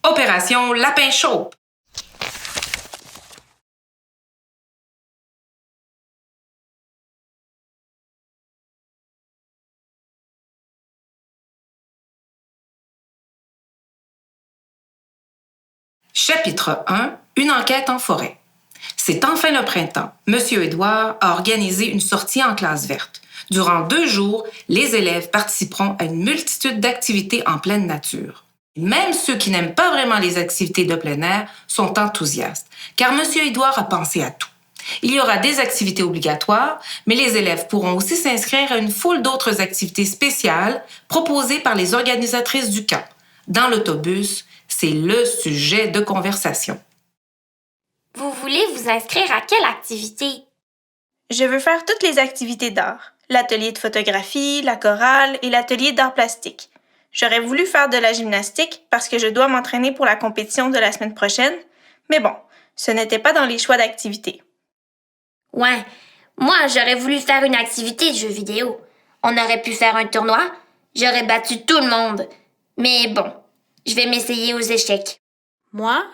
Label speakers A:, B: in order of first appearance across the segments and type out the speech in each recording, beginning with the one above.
A: Opération Lapin Chaupe. Chapitre 1. Une enquête en forêt. C'est enfin le printemps. Monsieur Édouard a organisé une sortie en classe verte. Durant 2 jours, les élèves participeront à une multitude d'activités en pleine nature. Même ceux qui n'aiment pas vraiment les activités de plein air sont enthousiastes, car Monsieur Édouard a pensé à tout. Il y aura des activités obligatoires, mais les élèves pourront aussi s'inscrire à une foule d'autres activités spéciales proposées par les organisatrices du camp. Dans l'autobus, c'est le sujet de conversation.
B: Vous voulez vous inscrire à quelle activité?
C: Je veux faire toutes les activités d'art. L'atelier de photographie, la chorale et l'atelier d'art plastique. J'aurais voulu faire de la gymnastique parce que je dois m'entraîner pour la compétition de la semaine prochaine, mais bon, ce n'était pas dans les choix d'activités.
B: Ouais, moi j'aurais voulu faire une activité de jeu vidéo. On aurait pu faire un tournoi, j'aurais battu tout le monde. Mais bon, je vais m'essayer aux échecs.
D: Moi,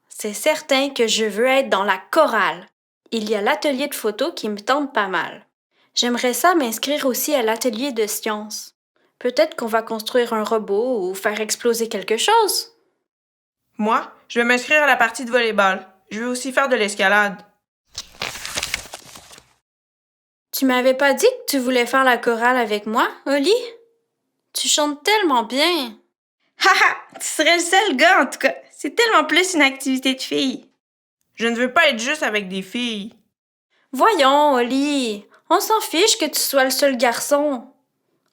D: c'est certain que je veux être dans la chorale. Il y a l'atelier de photo qui me tente pas mal. J'aimerais ça m'inscrire aussi à l'atelier de sciences. Peut-être qu'on va construire un robot ou faire exploser quelque chose.
C: Moi, je vais m'inscrire à la partie de volleyball. Je veux aussi faire de l'escalade.
D: Tu m'avais pas dit que tu voulais faire la chorale avec moi, Oli? Tu chantes tellement bien.
C: Haha, tu serais le seul gars en tout cas. C'est tellement plus une activité de filles. Je ne veux pas être juste avec des filles.
D: Voyons, Oli, on s'en fiche que tu sois le seul garçon.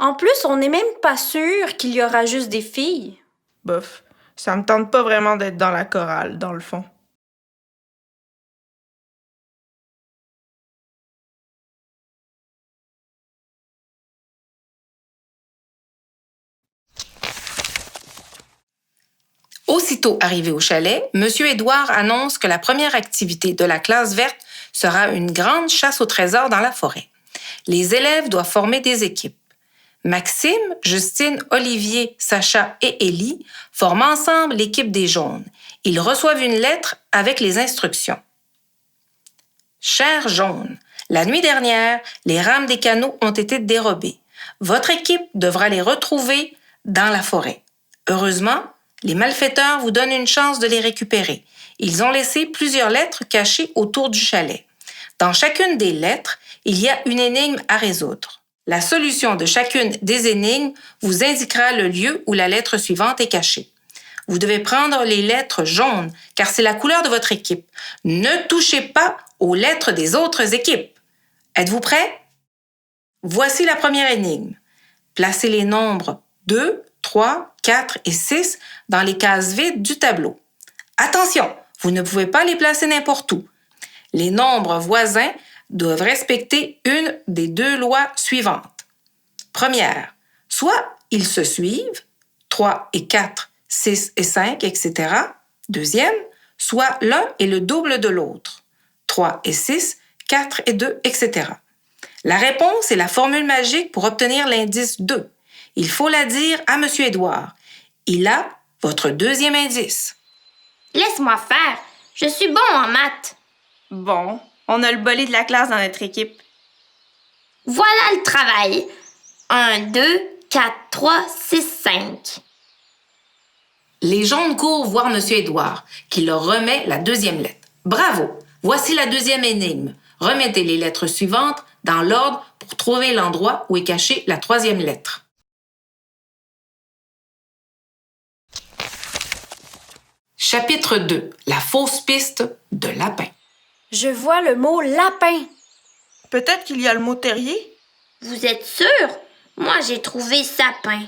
D: En plus, on n'est même pas sûr qu'il y aura juste des filles.
C: Bof, ça me tente pas vraiment d'être dans la chorale, dans le fond.
A: Aussitôt arrivé au chalet, M. Édouard annonce que la première activité de la classe verte sera une grande chasse au trésor dans la forêt. Les élèves doivent former des équipes. Maxime, Justine, Olivier, Sacha et Élie forment ensemble l'équipe des jaunes. Ils reçoivent une lettre avec les instructions. Chers jaunes, la nuit dernière, les rames des canots ont été dérobées. Votre équipe devra les retrouver dans la forêt. Heureusement, les malfaiteurs vous donnent une chance de les récupérer. Ils ont laissé plusieurs lettres cachées autour du chalet. Dans chacune des lettres, il y a une énigme à résoudre. La solution de chacune des énigmes vous indiquera le lieu où la lettre suivante est cachée. Vous devez prendre les lettres jaunes, car c'est la couleur de votre équipe. Ne touchez pas aux lettres des autres équipes. Êtes-vous prêts? Voici la première énigme. Placez les nombres 2, 3, 4 et 6 dans les cases vides du tableau. Attention, vous ne pouvez pas les placer n'importe où. Les nombres voisins doivent respecter une des 2 lois suivantes. Première, soit ils se suivent, 3 et 4, 6 et 5, etc. Deuxième, soit l'un est le double de l'autre, 3 et 6, 4 et 2, etc. La réponse est la formule magique pour obtenir l'indice 2. Il faut la dire à M. Édouard. Il a votre deuxième indice.
B: Laisse-moi faire, je suis bon en maths.
C: Bon, on a le bolé de la classe dans notre équipe.
B: Voilà le travail. 1, 2, 4, 3, 6, 5.
A: Les jaunes courent voir M. Édouard, qui leur remet la deuxième lettre. Bravo! Voici la deuxième énigme. Remettez les lettres suivantes dans l'ordre pour trouver l'endroit où est cachée la troisième lettre. Chapitre 2. La fausse piste de lapin.
D: Je vois le mot lapin.
C: Peut-être qu'il y a le mot terrier?
B: Vous êtes sûr? Moi, j'ai trouvé sapin.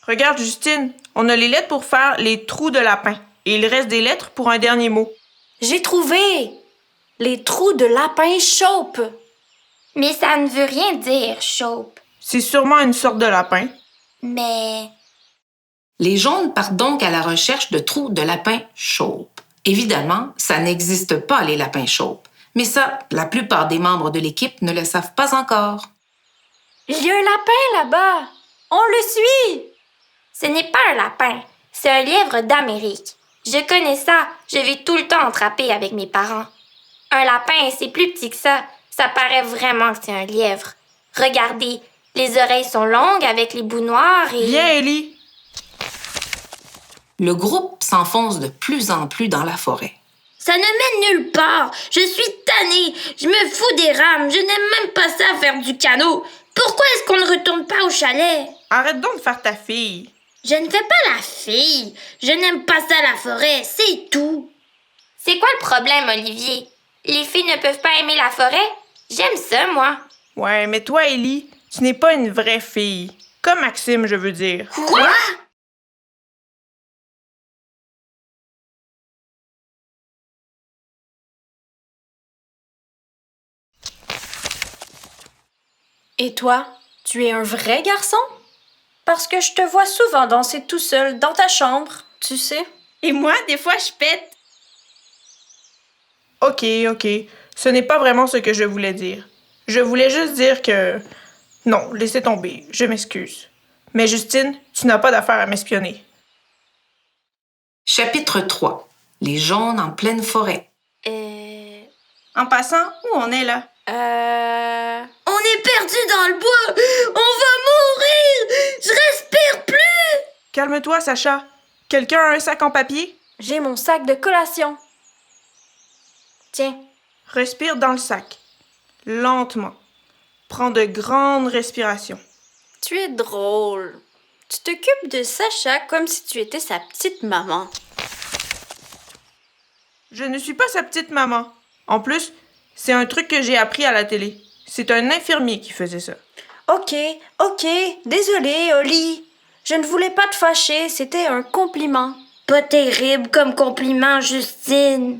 C: Regarde, Justine, on a les lettres pour faire les trous de lapin. Et il reste des lettres pour un dernier mot.
D: J'ai trouvé! Les trous de lapin chaupe.
B: Mais ça ne veut rien dire, chaupe.
C: C'est sûrement une sorte de lapin.
B: Mais...
A: Les jaunes partent donc à la recherche de trous de lapin chaupe. Évidemment, ça n'existe pas, les lapins chaupes. Mais ça, la plupart des membres de l'équipe ne le savent pas encore.
D: Il y a un lapin là-bas. On le suit.
B: Ce n'est pas un lapin, C'est un lièvre d'Amérique. Je connais ça. Je vis tout le temps attrapé avec mes parents. Un lapin, c'est plus petit que ça. Ça paraît vraiment que c'est un lièvre. Regardez, les oreilles sont longues avec les bouts noirs et...
C: Viens, Ellie!
A: Le groupe s'enfonce de plus en plus dans la forêt.
B: Ça ne mène nulle part. Je suis tannée. Je me fous des rames. Je n'aime même pas ça faire du canot. Pourquoi est-ce qu'on ne retourne pas au chalet?
C: Arrête donc de faire ta fille.
B: Je ne fais pas la fille. Je n'aime pas ça la forêt, c'est tout. C'est quoi le problème, Olivier? Les filles ne peuvent pas aimer la forêt? J'aime ça, moi.
C: Ouais, mais toi, Ellie, tu n'es pas une vraie fille. Comme Maxime, je veux dire.
B: Quoi?
D: Et toi, tu es un vrai garçon? Parce que je te vois souvent danser tout seul dans ta chambre, tu sais.
C: Et moi, des fois, je pète. Ok. Ce n'est pas vraiment ce que je voulais dire. Je voulais juste dire que... Non, laissez tomber, je m'excuse. Mais Justine, tu n'as pas d'affaire à m'espionner.
A: Chapitre 3. Les jaunes en pleine forêt.
C: En passant, où on est là?
B: On est perdu dans le bois! On va mourir! Je respire plus!
C: Calme-toi, Sacha. Quelqu'un a un sac en papier?
D: J'ai mon sac de collation. Tiens,
C: Respire dans le sac. Lentement. Prends de grandes respirations.
D: tu es drôle. Tu t'occupes de Sacha comme si tu étais sa petite maman.
C: Je ne suis pas sa petite maman. En plus, c'est un truc que j'ai appris à la télé. C'est un infirmier qui faisait ça.
D: Ok, désolée, Oli. Je ne voulais pas te fâcher, c'était un compliment.
B: Pas terrible comme compliment, Justine.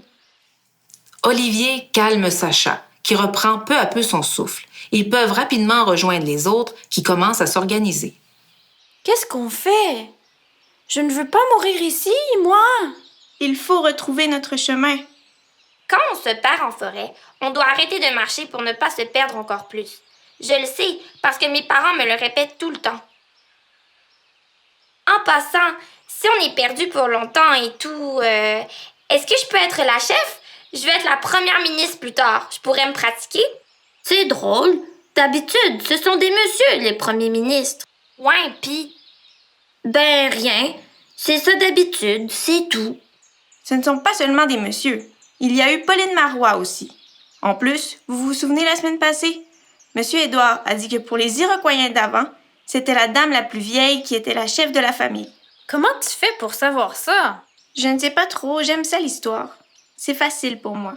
A: Olivier calme Sacha, qui reprend peu à peu son souffle. Ils peuvent rapidement rejoindre les autres qui commencent à s'organiser.
D: Qu'est-ce qu'on fait? Je ne veux pas mourir ici, moi.
C: Il faut retrouver notre chemin.
B: Quand on se perd en forêt, on doit arrêter de marcher pour ne pas se perdre encore plus. Je le sais parce que mes parents me le répètent tout le temps. En passant, si on est perdu pour longtemps et tout, est-ce que je peux être la chef? Je vais être la première ministre plus tard. Je pourrais me pratiquer? C'est drôle. D'habitude, ce sont des messieurs, les premiers ministres. Ouais, pis? Ben, rien. C'est ça d'habitude, c'est tout.
C: Ce ne sont pas seulement des messieurs. Il y a eu Pauline Marois aussi. En plus, vous vous souvenez la semaine passée? Monsieur Édouard a dit que pour les Iroquoiens d'avant, c'était la dame la plus vieille qui était la chef de la famille.
D: Comment tu fais pour savoir ça?
C: Je ne sais pas trop, j'aime ça l'histoire. C'est facile pour moi.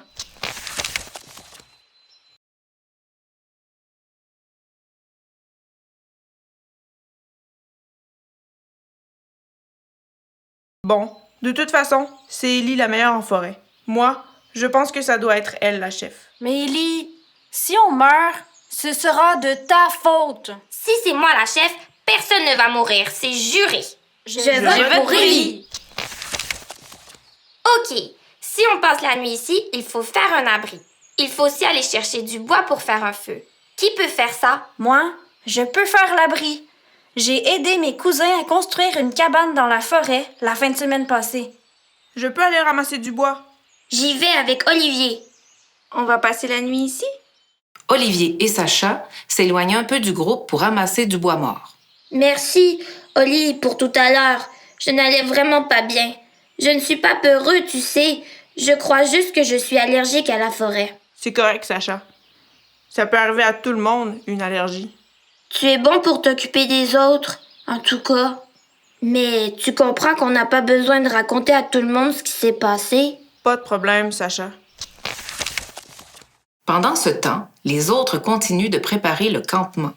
C: Bon, de toute façon, c'est Ellie la meilleure en forêt. Moi, je pense que ça doit être elle la chef.
D: Mais Ellie, si on meurt, ce sera de ta faute.
B: Si c'est moi la chef, personne ne va mourir, c'est juré.
D: Je
C: vote pour Ellie.
B: OK. Si on passe la nuit ici, il faut faire un abri. Il faut aussi aller chercher du bois pour faire un feu. Qui peut faire ça?
D: Moi, je peux faire l'abri. J'ai aidé mes cousins à construire une cabane dans la forêt la fin de semaine passée.
C: Je peux aller ramasser du bois.
B: J'y vais avec Olivier.
C: On va passer la nuit ici?
A: Olivier et Sacha s'éloignent un peu du groupe pour ramasser du bois mort.
B: Merci, Oli, pour tout à l'heure. Je n'allais vraiment pas bien. Je ne suis pas peureux, tu sais. Je crois juste que je suis allergique à la forêt.
C: C'est correct, Sacha. Ça peut arriver à tout le monde, une allergie.
B: Tu es bon pour t'occuper des autres, en tout cas. Mais tu comprends qu'on n'a pas besoin de raconter à tout le monde ce qui s'est passé?
C: Pas de problème, Sacha.
A: Pendant ce temps, les autres continuent de préparer le campement.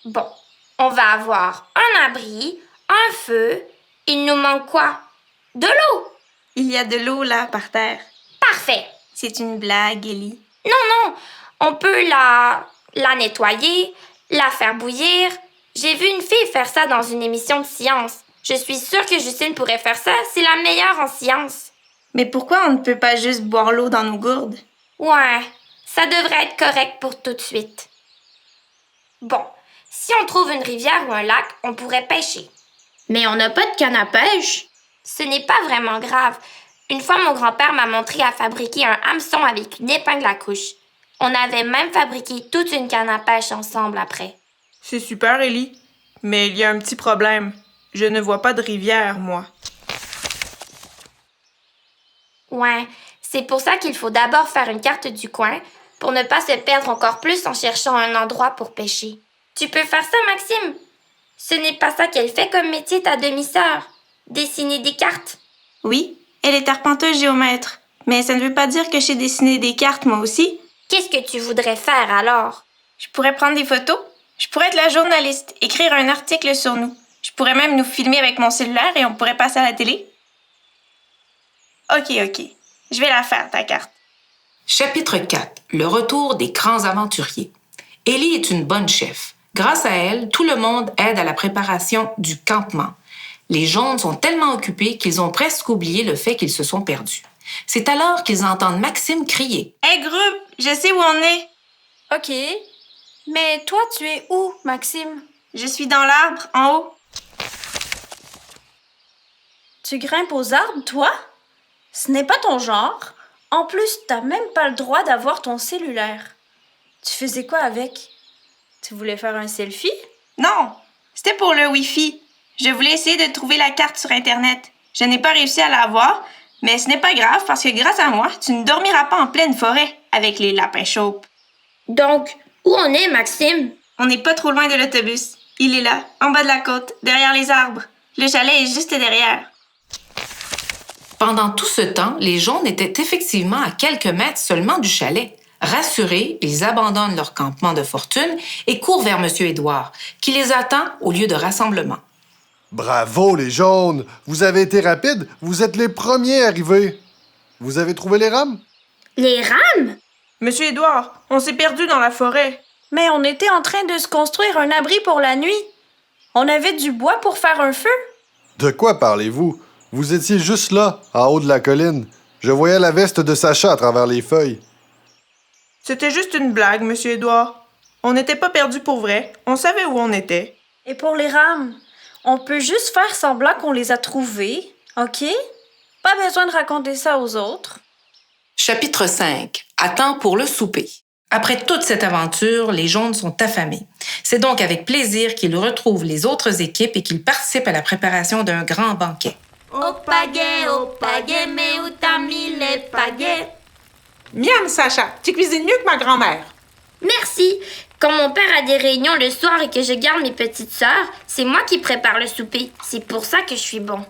B: Bon, on va avoir un abri, un feu. Il nous manque quoi? De l'eau!
C: Il y a de l'eau là, par terre.
B: Parfait!
C: C'est une blague, Ellie.
B: Non, on peut la nettoyer, la faire bouillir. J'ai vu une fille faire ça dans une émission de science. Je suis sûre que Justine pourrait faire ça. C'est la meilleure en science.
C: Mais pourquoi on ne peut pas juste boire l'eau dans nos gourdes?
B: Ouais, ça devrait être correct pour tout de suite. Bon, si on trouve une rivière ou un lac, on pourrait pêcher. Mais on n'a pas de canne à pêche. Ce n'est pas vraiment grave. Une fois, mon grand-père m'a montré à fabriquer un hameçon avec une épingle à couche. On avait même fabriqué toute une canne à pêche ensemble après.
C: C'est super, Ellie. Mais il y a un petit problème. Je ne vois pas de rivière, moi.
B: Ouais, c'est pour ça qu'il faut d'abord faire une carte du coin pour ne pas se perdre encore plus en cherchant un endroit pour pêcher. Tu peux faire ça, Maxime? Ce n'est pas ça qu'elle fait comme métier, ta demi-sœur. Dessiner des cartes.
C: Oui, elle est arpenteuse géomètre. Mais ça ne veut pas dire que je sais dessiner des cartes, moi aussi.
B: Qu'est-ce que tu voudrais faire alors?
C: Je pourrais prendre des photos. Je pourrais être la journaliste, écrire un article sur nous. Je pourrais même nous filmer avec mon cellulaire et on pourrait passer à la télé. OK. Je vais la faire, ta carte.
A: Chapitre 4. Le retour des grands aventuriers. Ellie est une bonne chef. Grâce à elle, tout le monde aide à la préparation du campement. Les jaunes sont tellement occupés qu'ils ont presque oublié le fait qu'ils se sont perdus. C'est alors qu'ils entendent Maxime crier.
C: Hey, groupe, je sais où on est.
D: OK. Mais toi, tu es où, Maxime?
C: Je suis dans l'arbre, en haut.
D: Tu grimpes aux arbres, toi? Ce n'est pas ton genre. En plus, t'as même pas le droit d'avoir ton cellulaire. Tu faisais quoi avec? Tu voulais faire un selfie?
C: Non, c'était pour le Wi-Fi. Je voulais essayer de trouver la carte sur Internet. Je n'ai pas réussi à la voir, mais ce n'est pas grave parce que grâce à moi, tu ne dormiras pas en pleine forêt avec les lapins chauds.
B: Donc, où on est, Maxime?
C: On n'est pas trop loin de l'autobus. Il est là, en bas de la côte, derrière les arbres. Le chalet est juste derrière.
A: Pendant tout ce temps, les jaunes étaient effectivement à quelques mètres seulement du chalet. Rassurés, ils abandonnent leur campement de fortune et courent vers M. Édouard, qui les attend au lieu de rassemblement.
E: Bravo, les jaunes! Vous avez été rapides, vous êtes les premiers arrivés. Vous avez trouvé les rames?
B: Les rames?
C: Monsieur Édouard, on s'est perdu dans la forêt.
D: Mais on était en train de se construire un abri pour la nuit. On avait du bois pour faire un feu.
E: De quoi parlez-vous? Vous étiez juste là, en haut de la colline. Je voyais la veste de Sacha à travers les feuilles.
C: C'était juste une blague, Monsieur Édouard. On n'était pas perdus pour vrai. On savait où on était.
D: Et pour les rames, on peut juste faire semblant qu'on les a trouvées, OK? Pas besoin de raconter ça aux autres.
A: Chapitre 5. À temps pour le souper. Après toute cette aventure, les jaunes sont affamés. C'est donc avec plaisir qu'ils retrouvent les autres équipes et qu'ils participent à la préparation d'un grand banquet.
B: Au pagaie, mais où t'as mis les pagaies?
F: Miam, Sacha, tu cuisines mieux que ma grand-mère.
B: Merci. Quand mon père a des réunions le soir et que je garde mes petites sœurs, c'est moi qui prépare le souper. C'est pour ça que je suis bon.